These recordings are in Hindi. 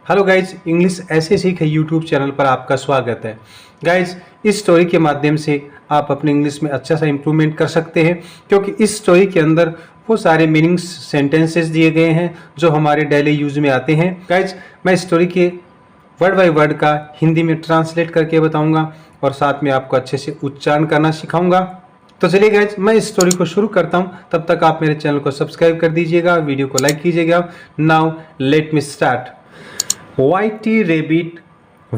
हेलो गाइज, इंग्लिश ऐसे सीखे यूट्यूब चैनल पर आपका स्वागत है। गाइज, इस स्टोरी के माध्यम से आप अपने इंग्लिश में अच्छा सा इम्प्रूवमेंट कर सकते हैं, क्योंकि इस स्टोरी के अंदर वो सारे मीनिंग्स सेंटेंसेस दिए गए हैं जो हमारे डेली यूज में आते हैं। गाइज, मैं इस स्टोरी के वर्ड बाय वर्ड का हिंदी में ट्रांसलेट करके बताऊंगा और साथ में आपको अच्छे से उच्चारण करना सिखाऊंगा। तो चलिए गाइज, मैं इस स्टोरी को शुरू करता हूं। तब तक आप मेरे चैनल को सब्सक्राइब कर दीजिएगा, वीडियो को लाइक कीजिएगा। Now let me start. Whitey Rabbit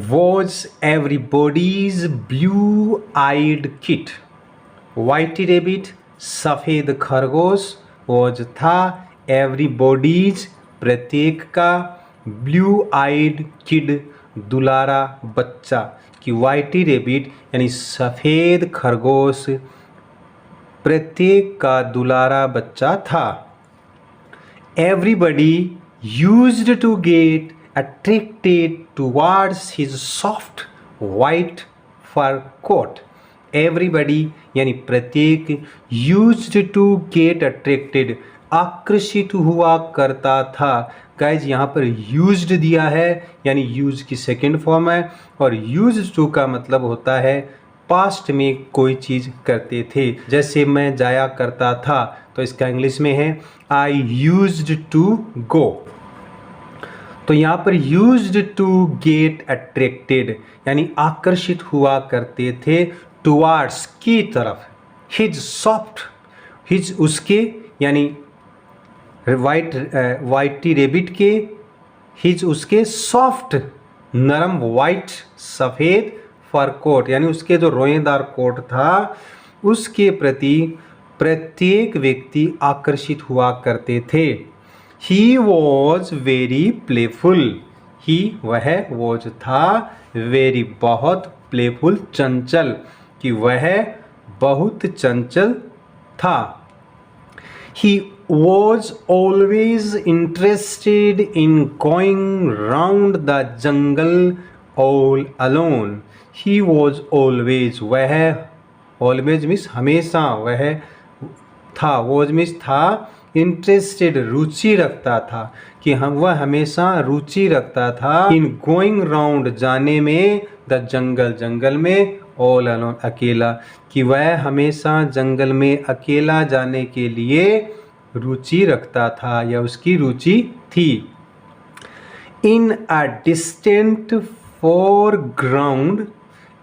was everybody's blue-eyed kid. Whitey Rabbit सफ़ेद खरगोश was था everybody's प्रत्येक का blue-eyed kid दुलारा बच्चा। कि Whitey Rabbit यानी सफ़ेद खरगोश प्रत्येक का दुलारा बच्चा था। Everybody used to get attracted towards his soft white fur coat. Everybody यानी प्रत्येक used to get attracted आकर्षित हुआ करता था। गाइज, यहाँ पर used दिया है यानी use की सेकेंड फॉर्म है, और used to का मतलब होता है पास्ट में कोई चीज़ करते थे। जैसे मैं जाया करता था तो इसका इंग्लिश में है I used to go। तो यहाँ पर used to get attracted यानी आकर्षित हुआ करते थे towards की तरफ, his soft, his उसके यानी whitey rabbit के, his उसके soft नरम white सफ़ेद फर कोट यानी उसके जो रोएदार कोट था उसके प्रति प्रत्येक व्यक्ति आकर्षित हुआ करते थे। He was very playful. He वह was था very बहुत playful चंचल, कि वह बहुत चंचल था। He was always interested in going round the jungle all alone. He was always वह always means हमेशा, वह था was means था इंटरेस्टेड रुचि रखता था, कि वह हमेशा रुचि रखता था इन गोइंग राउंड जाने में, द जंगल जंगल में, ऑल अलोन अकेला, कि वह हमेशा जंगल में अकेला जाने के लिए रुचि रखता था या उसकी रुचि थी। In a distant foreground,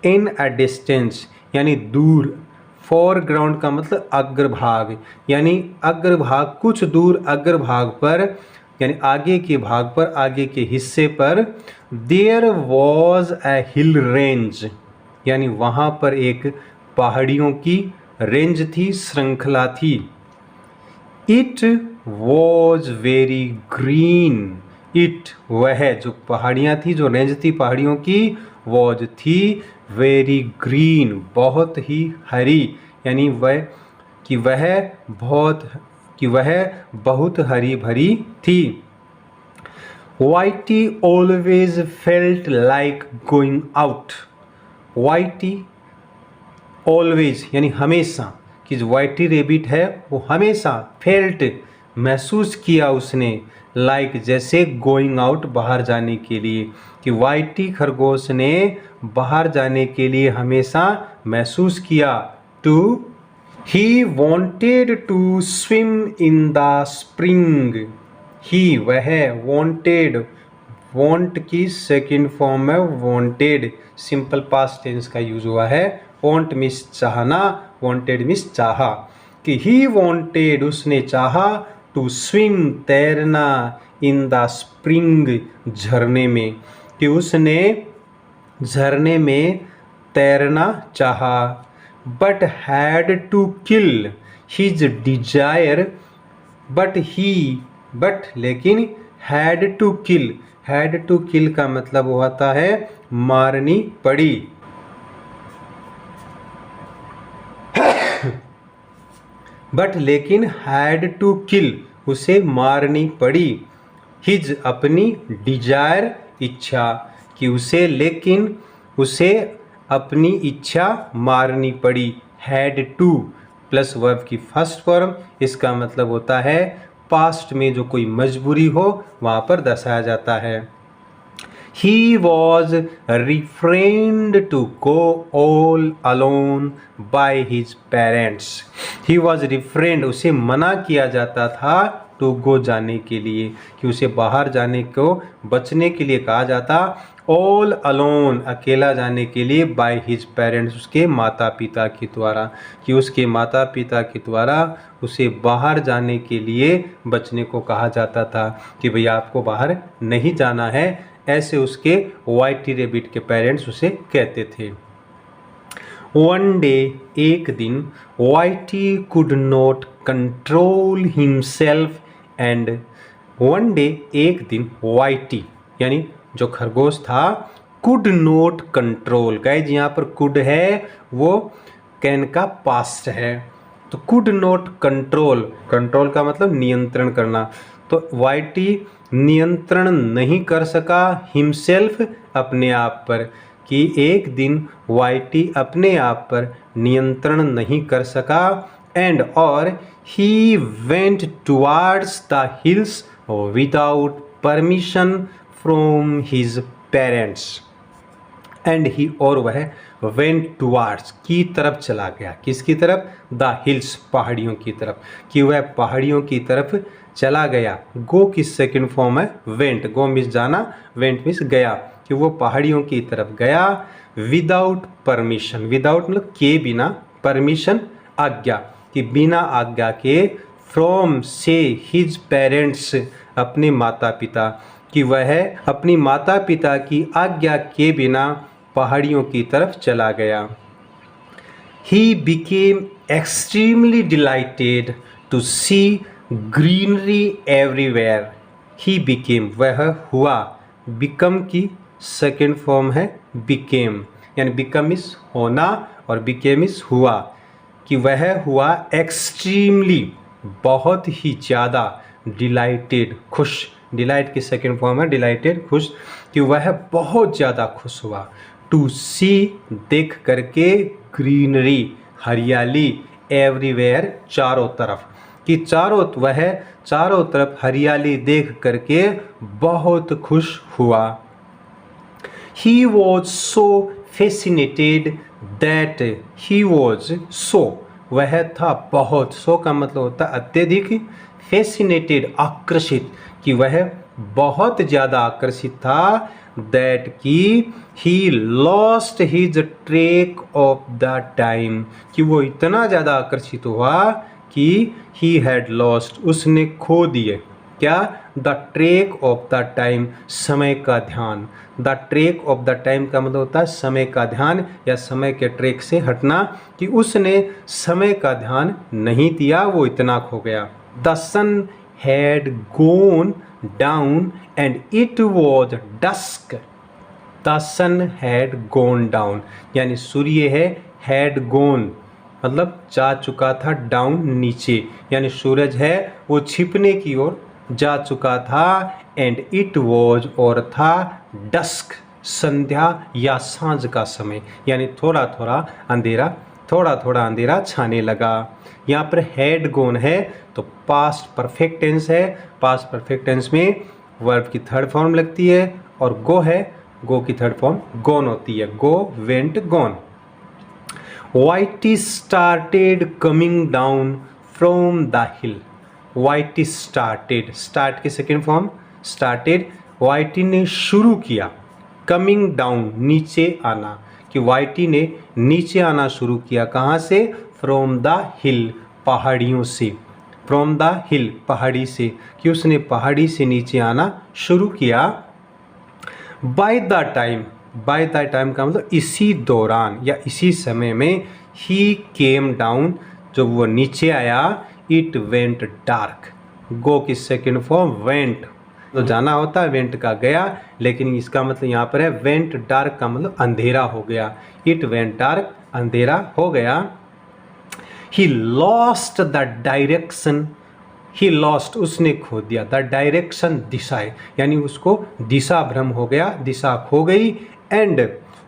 in a distance यानी दूर, फोरग्राउंड का मतलब अग्रभाग, यानी अग्रभाग कुछ दूर अग्रभाग पर यानी आगे के भाग पर, आगे के हिस्से पर। There was a hill range यानी वहाँ पर एक पहाड़ियों की रेंज थी, श्रृंखला थी। It was very green, it वह जो पहाड़ियाँ थी, जो रेंज थी पहाड़ियों की, वॉज थी वेरी ग्रीन बहुत ही हरी, यानी वह बहुत हरी भरी थी। Whitey always felt like going out. Whitey always यानी हमेशा, कि जो Whitey Rabbit है वो हमेशा felt महसूस किया उसने, like जैसे going out बाहर जाने के लिए, कि Whitey खरगोश ने बाहर जाने के लिए हमेशा महसूस किया। He wanted to swim in the spring. He वह wanted, want की सेकेंड फॉर्म है wanted, सिंपल पास्ट टेंस का यूज हुआ है। want मिस चाहना, wanted मिस चाहा, कि he wanted उसने चाहा, to swim तैरना, in the spring झरने में, कि उसने झरने में तैरना चाहा। But had to kill his desire, but लेकिन had to kill का मतलब होता है मारनी पड़ी। बट लेकिन had to kill उसे मारनी पड़ी। हिज अपनी, डिजायर इच्छा, कि उसे अपनी इच्छा मारनी पड़ी। हैड टू प्लस वर्ब की फर्स्ट फॉर्म, इसका मतलब होता है पास्ट में जो कोई मजबूरी हो वहाँ पर दर्शाया जाता है। He was refrained to go all alone by his parents. He was refrained, उसे मना किया जाता था टू गो जाने के लिए, कि उसे बाहर जाने को बचने के लिए कहा जाता, ऑल अलोन अकेला जाने के लिए, बाय हिज पेरेंट्स उसके माता पिता के द्वारा, कि उसके माता पिता के द्वारा उसे बाहर जाने के लिए बचने को कहा जाता था कि भैया आपको बाहर नहीं जाना है, ऐसे उसके वाइटी रेबिट के पेरेंट्स उसे कहते थे। वन डे एक दिन Whitey could not control himself and one day एक दिन वाइटी यानी जो खरगोश था कुड नॉट कंट्रोल, गाइज यहाँ पर कुड है वो कैन का पास्ट है, तो कुड नॉट कंट्रोल, कंट्रोल का मतलब नियंत्रण करना, तो वाइटी नियंत्रण नहीं कर सका हिमसेल्फ अपने आप पर, कि एक दिन वाइटी अपने आप पर नियंत्रण नहीं कर सका, एंड और he went towards the hills without permission from his parents, and he और वह वेंट टुवार्ड्स की तरफ चला गया, किसकी तरफ, द हिल्स पहाड़ियों की तरफ, कि वह पहाड़ियों की तरफ चला गया। गो की सेकंड फॉर्म है वेंट, गो मीन्स जाना, वेंट मीन्स गया, कि वो पहाड़ियों की तरफ गया विदाउट परमिशन, विदाउट मतलब के बिना, परमिशन आज्ञा, कि बिना आज्ञा के, फ्रॉम से हिज पेरेंट्स अपने माता पिता, कि वह अपनी माता पिता की आज्ञा के बिना पहाड़ियों की तरफ चला गया। He became extremely delighted to see greenery everywhere. He became वह हुआ, become की सेकेंड फॉर्म है became, यानी become इस होना और became इस हुआ, कि वह हुआ extremely बहुत ही ज़्यादा, delighted खुश, डिलाइट की सेकेंड फॉर्म है डिलाइटेड खुश, कि वह बहुत ज़्यादा खुश हुआ, टू सी देख करके, ग्रीनरी हरियाली, एवरीवेयर चारों तरफ, कि वह चारों तरफ हरियाली देख करके बहुत खुश हुआ। He was so fascinated that he was so वह था बहुत, सो का मतलब होता है अत्यधिक, फैसिनेटेड आकर्षित, कि वह बहुत ज़्यादा आकर्षित था, दैट कि he lost his track of the time, कि वो इतना ज़्यादा आकर्षित हुआ कि ही हैड लॉस्ट उसने खो दिए, क्या, the track of the time समय का ध्यान, the track of the time का मतलब होता है समय का ध्यान या समय के ट्रैक से हटना, कि उसने समय का ध्यान नहीं दिया, वो इतना खो गया। The sun had gone down and it was dusk. The sun had gone down, यानी सूर्य है, had gone मतलब जा चुका था, down नीचे, यानी सूरज है वो छिपने की ओर जा चुका था, and it was और था dusk संध्या या सांझ का समय, यानी थोड़ा थोड़ा अंधेरा छाने लगा। यहाँ पर हैड गोन है तो पास्ट परफेक्ट टेंस है, पास्ट परफेक्ट टेंस में वर्ब की थर्ड फॉर्म लगती है, और गो है, गो की थर्ड फॉर्म गोन होती है, go, went, gone. Whitey started coming down from the hill, Whitey started, start की सेकेंड फॉर्म स्टार्टेड, वाइटी ने शुरू किया, कमिंग डाउन नीचे आना, कि वाइटी ने नीचे आना शुरू किया, कहाँ से, फ्रॉम द हिल पहाड़ियों से, फ्रॉम द हिल पहाड़ी से, कि उसने पहाड़ी से नीचे आना शुरू किया। By the time, by the time का मतलब इसी दौरान या इसी समय में, ही केम डाउन जब वो नीचे आया, इट वेंट डार्क, गो की सेकेंड फॉर्म वेंट, तो जाना होता है, वेंट का गया, लेकिन इसका मतलब यहाँ पर है वेंट डार्क का मतलब अंधेरा हो गया, इट वेंट डार्क अंधेरा हो गया। He lost the direction, he lost उसने खो दिया, द डायरेक्शन दिशा, यानी उसको दिशा भ्रम हो गया, दिशा खो गई, and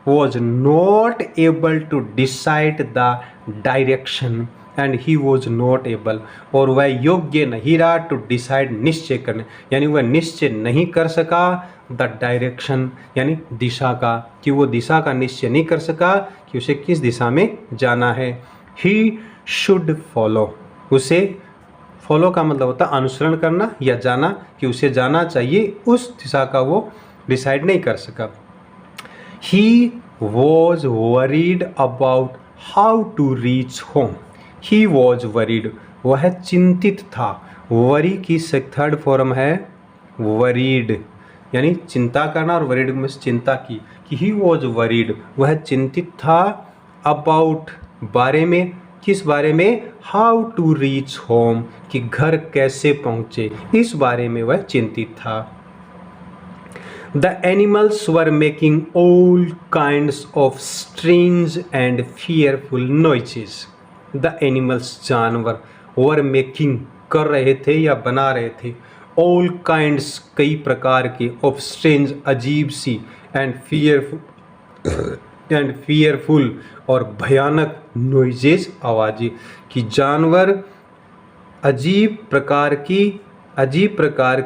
was not able to decide the direction, and he was not able, और वह योग्य नहीं रहा टू डिसाइड, निश्चय करने, यानी वह निश्चय नहीं कर सका द डायरेक्शन यानी दिशा का, कि वो दिशा का निश्चय नहीं कर सका कि उसे किस दिशा में जाना है। ही शुड फॉलो, उसे फॉलो का मतलब होता है अनुसरण करना या जाना, कि उसे जाना चाहिए, उस दिशा का वो डिसाइड नहीं कर सका। He was worried about how to reach home, he was worried, वह चिंतित था, वरी की थर्ड फॉर्म है वरीड, यानी चिंता करना, और वरीड में चिंता की, कि ही वॉज वरीड, वह चिंतित था, अबाउट बारे में, किस बारे में, हाउ टू रीच होम, कि घर कैसे पहुँचे, इस बारे में वह चिंतित था। The animals were making all kinds of strange and fearful noises, the animals जानवर, वर मेकिंग कर रहे थे या बना रहे थे, ऑल काइंड्स कई प्रकार के, ऑफ स्ट्रेंज अजीब सी, एंड फियरफुल और भयानक नॉइजेस आवाज़ें, कि जानवर अजीब प्रकार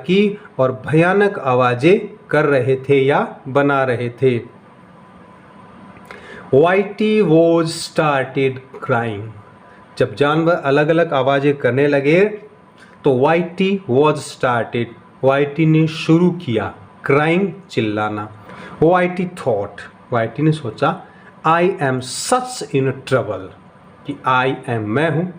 की और भयानक आवाज़ें कर रहे थे या बना रहे थे। वाइटी वॉज स्टार्टेड क्राइंग, जब जानवर अलग अलग आवाज़ें करने लगे तो वाइटी वॉज स्टार्टेड, वाइटी ने शुरू किया, क्राइंग चिल्लाना। वाइटी थॉट, वाइटी ने सोचा, I am such in trouble, कि आई एम मैं हूँ,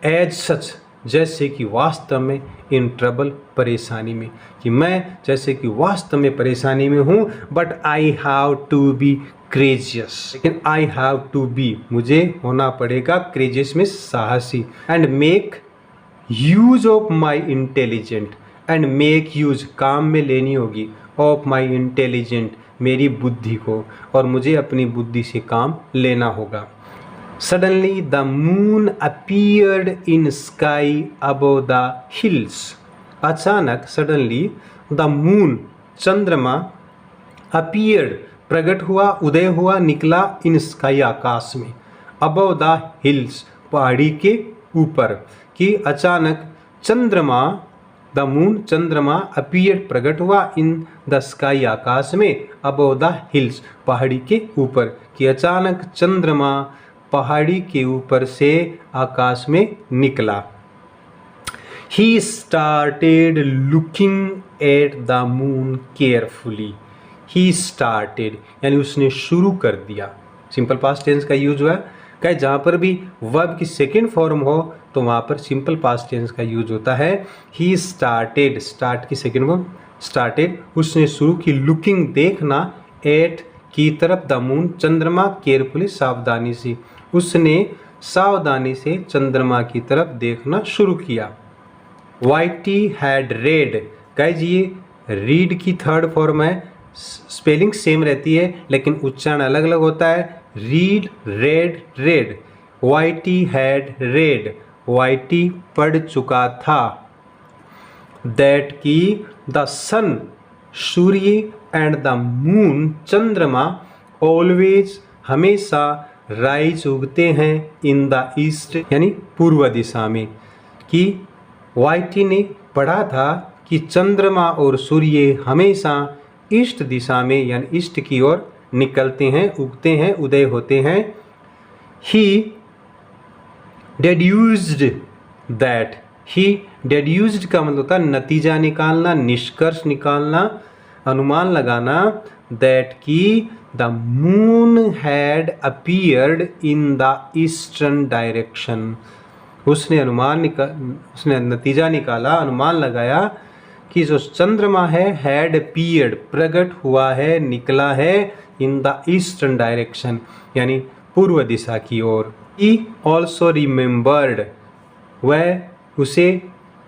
एज सच जैसे कि वास्तव में, इन ट्रबल परेशानी में, कि मैं जैसे कि वास्तव में परेशानी में हूँ, but I have to be courageous, लेकिन आई हैव टू बी मुझे होना पड़ेगा, क्रेजियस में साहसी, and make use of my intelligent, and make use काम में लेनी होगी, ऑफ माई इंटेलिजेंट मेरी बुद्धि को, और मुझे अपनी बुद्धि से काम लेना होगा। Suddenly the moon appeared in sky above the hills, अचानक सडनली द मून चंद्रमा, अपीयर्ड प्रकट हुआ, उदय हुआ, निकला, इन स्काई आकाश में, अबव द हिल्स पहाड़ी के ऊपर, कि अचानक चंद्रमा, द मून चंद्रमा, अपीयर्ड प्रकट हुआ, इन द स्काई आकाश में, अबव द हिल्स पहाड़ी के ऊपर, कि अचानक चंद्रमा पहाड़ी के ऊपर से आकाश में निकला। He started looking at the moon carefully. He started यानी उसने शुरू कर दिया, सिंपल पास्ट टेंस का यूज हुआ, कहे जहाँ पर भी वर्ब की सेकेंड फॉर्म हो तो वहाँ पर सिंपल पास्ट टेंस का यूज होता है। He started, स्टार्ट की सेकेंड फॉर्म स्टार्टेड, उसने शुरू की, लुकिंग देखना, एट की तरफ, द मून चंद्रमा, केयरफुली सावधानी से, उसने सावधानी से चंद्रमा की तरफ देखना शुरू किया। वाइटी हैड रेड, गाइज ये रीड की थर्ड फॉर्म है, स्पेलिंग सेम रहती है लेकिन उच्चारण अलग अलग होता है। Read, read, read. Whitey had read, Whitey पढ़ चुका था। दैट की द सन सूर्य एंड द मून चंद्रमा ऑलवेज हमेशा राइज उगते हैं इन द ईस्ट यानी पूर्व दिशा में। कि वाइटी ने पढ़ा था कि चंद्रमा और सूर्य हमेशा ईस्ट दिशा में यानी ईस्ट की ओर निकलते हैं, उगते हैं, उदय होते हैं। ही डेड्यूज्ड दैट, ही डेड्यूज्ड का मतलब होता है नतीजा निकालना, निष्कर्ष निकालना, अनुमान लगाना। दैट की the moon had appeared in the eastern direction, उसने उसने नतीजा निकाला, अनुमान लगाया कि जो चंद्रमा है हैड अपीयर्ड प्रकट हुआ है, निकला है, इन द ईस्टर्न डायरेक्शन यानी पूर्व दिशा की ओर। ही ऑल्सो रिमेम्बर्ड, वह उसे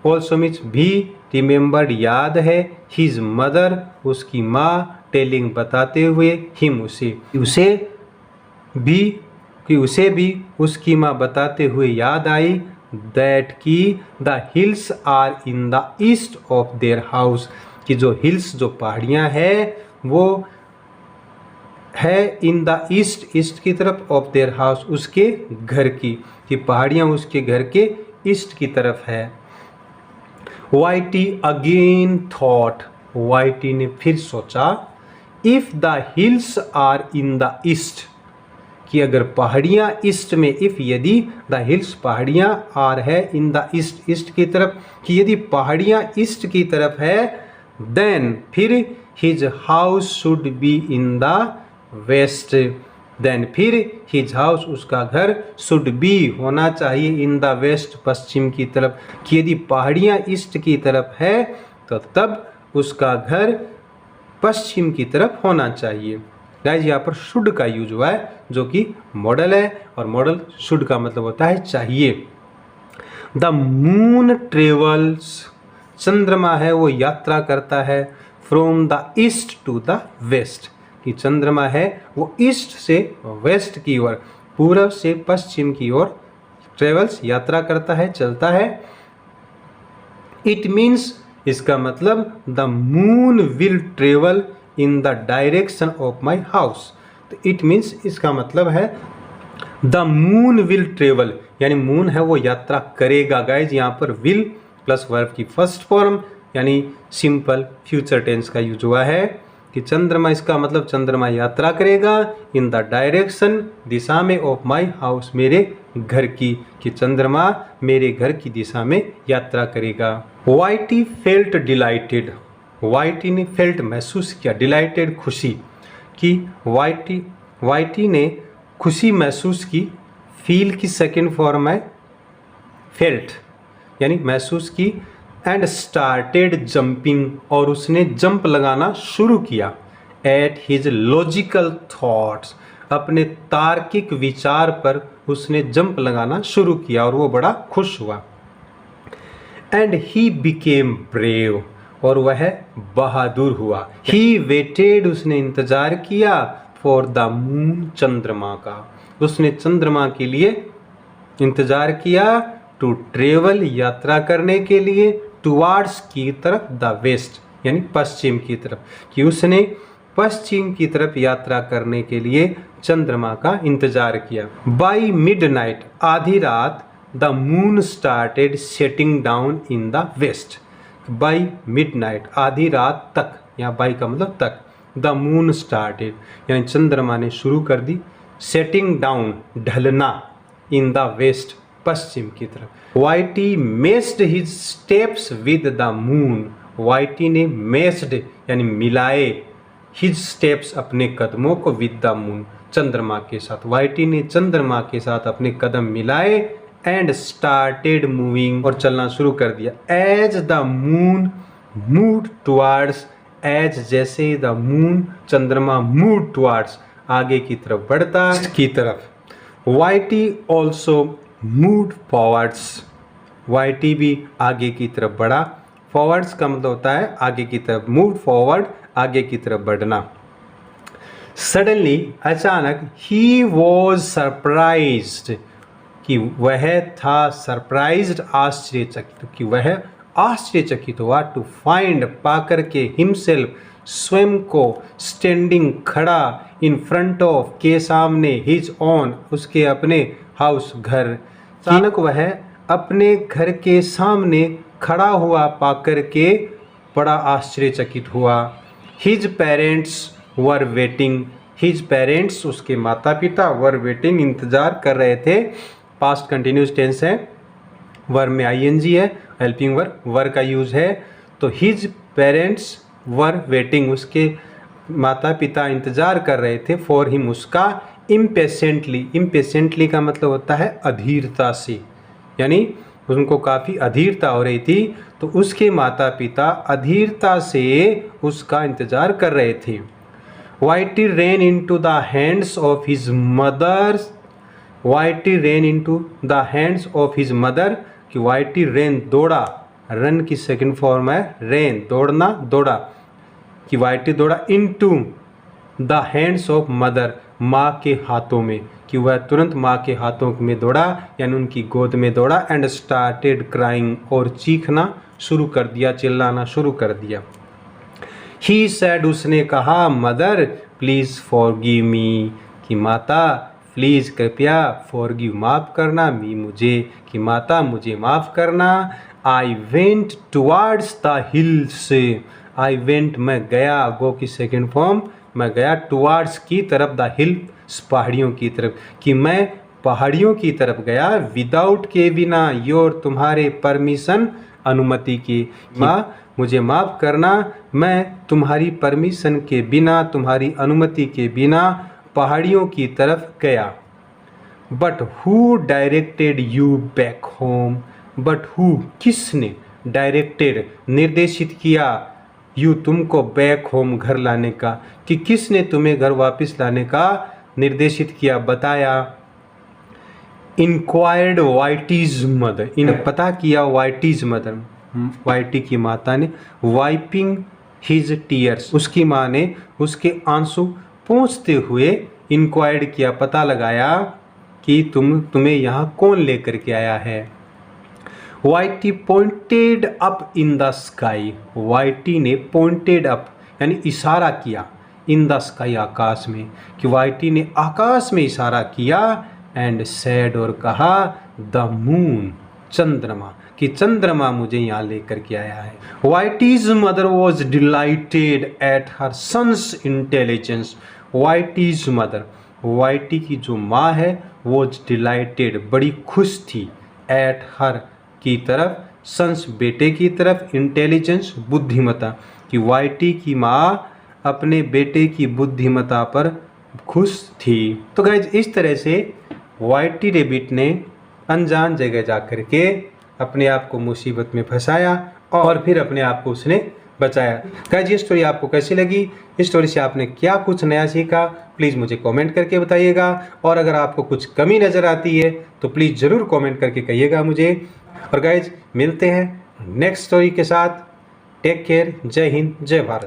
ऑल्सो मीन्स भी, रिमेम्बर्ड याद है, हिज मदर उसकी माँ, टेलिंग बताते हुए, हिम उसे भी उसकी माँ बताते हुए याद आई। दैट की the hills are in the east of their house, कि जो हिल्स जो पहाड़ियाँ हैं वो है इन द ईस्ट, ईस्ट की तरफ, ऑफ देयर हाउस, उसके घर की, कि पहाड़ियाँ उसके घर के ईस्ट की तरफ है। वाईटी अगेन थॉट, वाईटी ने फिर सोचा, if the hills are in the east, कि अगर पहाड़ियाँ ईस्ट में, इफ यदि द हिल्स पहाड़ियाँ आर है इन द ईस्ट, ईस्ट की तरफ, कि यदि पहाड़ियाँ ईस्ट की तरफ है, देन फिर his house should be in the west, then फिर हिज हाउस उसका घर शुड बी होना चाहिए इन द वेस्ट पश्चिम की तरफ, कि यदि पहाड़ियाँ ईस्ट की तरफ है तो तब उसका घर पश्चिम की तरफ होना चाहिए। गाइस यहाँ पर शुड का यूज हुआ है जो कि मॉडल है, और मॉडल शुड का मतलब होता है चाहिए। द मून ट्रेवल्स, चंद्रमा है वो यात्रा करता है, from the east to the west, कि चंद्रमा है वो ईस्ट से वेस्ट की ओर, पूर्व से पश्चिम की ओर ट्रेवल्स यात्रा करता है, चलता है। इट मीन्स, इसका मतलब the moon will travel in the direction of my house, तो इट मीन्स इसका मतलब है द मून विल ट्रेवल, यानी मून है वो यात्रा करेगा। गाइज यहाँ पर विल प्लस वर्ब की फर्स्ट फॉर्म यानी सिंपल फ्यूचर टेंस का यूज हुआ है, कि चंद्रमा, इसका मतलब चंद्रमा यात्रा करेगा इन द डायरेक्शन, दिशा में, ऑफ माई हाउस, मेरे घर की, कि चंद्रमा मेरे घर की दिशा में यात्रा करेगा। वाईटी फेल्ट डिलाइटेड, वाईटी ने फेल्ट महसूस किया, डिलाइटेड खुशी, कि वाईटी ने खुशी महसूस की, फील की सेकेंड फॉर्म है फेल्ट, यानी महसूस की, एंड स्टार्टेड जंपिंग, और उसने जंप लगाना शुरू किया, एट हिज लॉजिकल थॉट्स, अपने तार्किक विचार पर उसने जंप लगाना शुरू किया और वो बड़ा खुश हुआ। एंड ही बिकेम ब्रेव, और वह बहादुर हुआ। ही वेटेड, उसने इंतजार किया, फॉर द मून, चंद्रमा का, उसने चंद्रमा के लिए इंतजार किया, टू ट्रेवल, यात्रा करने के लिए, टुवार्ड्स की तरफ, द वेस्ट यानी पश्चिम की तरफ, कि उसने पश्चिम की तरफ यात्रा करने के लिए चंद्रमा का इंतजार किया। बाई मिडनाइट, आधी रात, the moon started setting down in the west, by midnight, आधी रात तक, यहाँ बाई का मतलब तक, द मून स्टार्टेड यानी चंद्रमा ने शुरू कर दी, सेटिंग डाउन ढलना, इन द वेस्ट पश्चिम की तरफ। Whitey messed his steps with the moon, Whitey ने मेस्ड यानी मिलाए, हिज स्टेप्स अपने कदमों को, विद द मून चंद्रमा के साथ, वाईटी ने चंद्रमा के साथ अपने कदम मिलाए, एंड स्टार्टेड मूविंग, और चलना शुरू कर दिया, as the moon moved towards, as जैसे द मून चंद्रमा मूव्ड टुवार्ड्स आगे की तरफ बढ़ता की तरफ। YT also moved forwards, YT भी आगे की तरफ बढ़ा, फॉरवर्ड्स का मतलब होता है आगे की तरफ, मूव्ड फॉरवर्ड आगे की तरफ बढ़ना। सडनली अचानक, ही वॉज सरप्राइज्ड, कि वह था सरप्राइज्ड आश्चर्यचकित, कि वह आश्चर्यचकित हुआ, टू फाइंड पाकर के, हिमसेल्फ स्वयं को, स्टैंडिंग खड़ा, इन फ्रंट ऑफ के सामने, हिज ऑन उसके अपने, हाउस घर, अचानक वह अपने घर के सामने खड़ा हुआ पाकर के बड़ा आश्चर्यचकित हुआ। His parents were waiting, his parents उसके माता पिता, वर वेटिंग इंतजार कर रहे थे, पास्ट कंटिन्यूस टेंस है, वर में आईएनजी है, हेल्पिंग वर्ब, वर का यूज है, तो हिज पेरेंट्स वर वेटिंग, उसके माता पिता इंतजार कर रहे थे, फॉर हिम उसका, इम्पेशेंटली, इम्पेशेंटली का मतलब होता है अधीरता से, यानी उनको काफ़ी अधीरता हो रही थी, तो उसके माता पिता अधीरता से उसका इंतजार कर रहे थे। YT ran into the hands of his mother, YT ran into the hands of his mother, कि वाईटी रेन दौड़ा, रन की सेकंड फॉर्म है रेन, दौड़ना, दौड़ा, कि वाईटी दौड़ा, into the hands of mother, माँ के हाथों में, कि वह तुरंत माँ के हाथों में दौड़ा यानी उनकी गोद में दौड़ा, एंड स्टार्टेड क्राइंग, और चीखना शुरू कर दिया, चिल्लाना शुरू कर दिया। ही सैड, उसने कहा, मदर प्लीज़ फॉरगिव मी, कि माता प्लीज़ कृपया, फॉरगिव माफ़ करना, मी मुझे, कि माता मुझे माफ़ करना। I went towards the hills, I went मैं गया, गो की सेकेंड फॉर्म, मैं गया, टुवार्ड्स की तरफ, द हिल्स पहाड़ियों की तरफ, कि मैं पहाड़ियों की तरफ गया, विदाउट के बिना, योर तुम्हारे, परमिशन अनुमति की, माँ मुझे माफ़ करना, मैं तुम्हारी परमिशन के बिना, तुम्हारी अनुमति के बिना पहाड़ियों की तरफ गया। But who directed you back home, but who किसने, डायरेक्टेड निर्देशित किया, यू तुमको बैक होम घर लाने का, कि किसने तुम्हें घर वापस लाने का निर्देशित किया, बताया। इंक्वायर्ड वाइटीज मदर, इन पता किया वाइटीज मदर, वाइटी की माता ने, वाइपिंग हिज टीयर्स, उसकी माँ ने उसके आंसू पोंछते हुए इंक्वायर्ड किया, पता लगाया कि तुम्हें यहाँ कौन लेकर के आया है। Whitey pointed up in the sky, Whitey ने पॉइंटेड अप यानी इशारा किया, इन द स्काई आकाश में, कि वाइटी ने आकाश में इशारा किया, एंड सैड और कहा, द मून चंद्रमा, कि चंद्रमा मुझे यहाँ लेकर के आया है। Whitey's mother was delighted at her son's intelligence, Whitey's mother, Whitey की जो माँ है, वॉज डिलाइटेड बड़ी खुश थी, एट हर की तरफ, सन्स बेटे की तरफ, इंटेलिजेंस बुद्धिमता, कि वाइटी की माँ अपने बेटे की बुद्धिमता पर खुश थी। तो गाइज इस तरह से वाइटी रैबिट ने अनजान जगह जा कर के अपने आप को मुसीबत में फंसाया और फिर अपने आप को उसने बचाया। गाइज ये स्टोरी आपको कैसी लगी, इस स्टोरी से आपने क्या कुछ नया सीखा, प्लीज़ मुझे कमेंट करके बताइएगा। और अगर आपको कुछ कमी नज़र आती है तो प्लीज़ ज़रूर कमेंट करके कहिएगा मुझे। और गाइज मिलते हैं नेक्स्ट स्टोरी के साथ। टेक केयर, जय हिंद, जय भारत।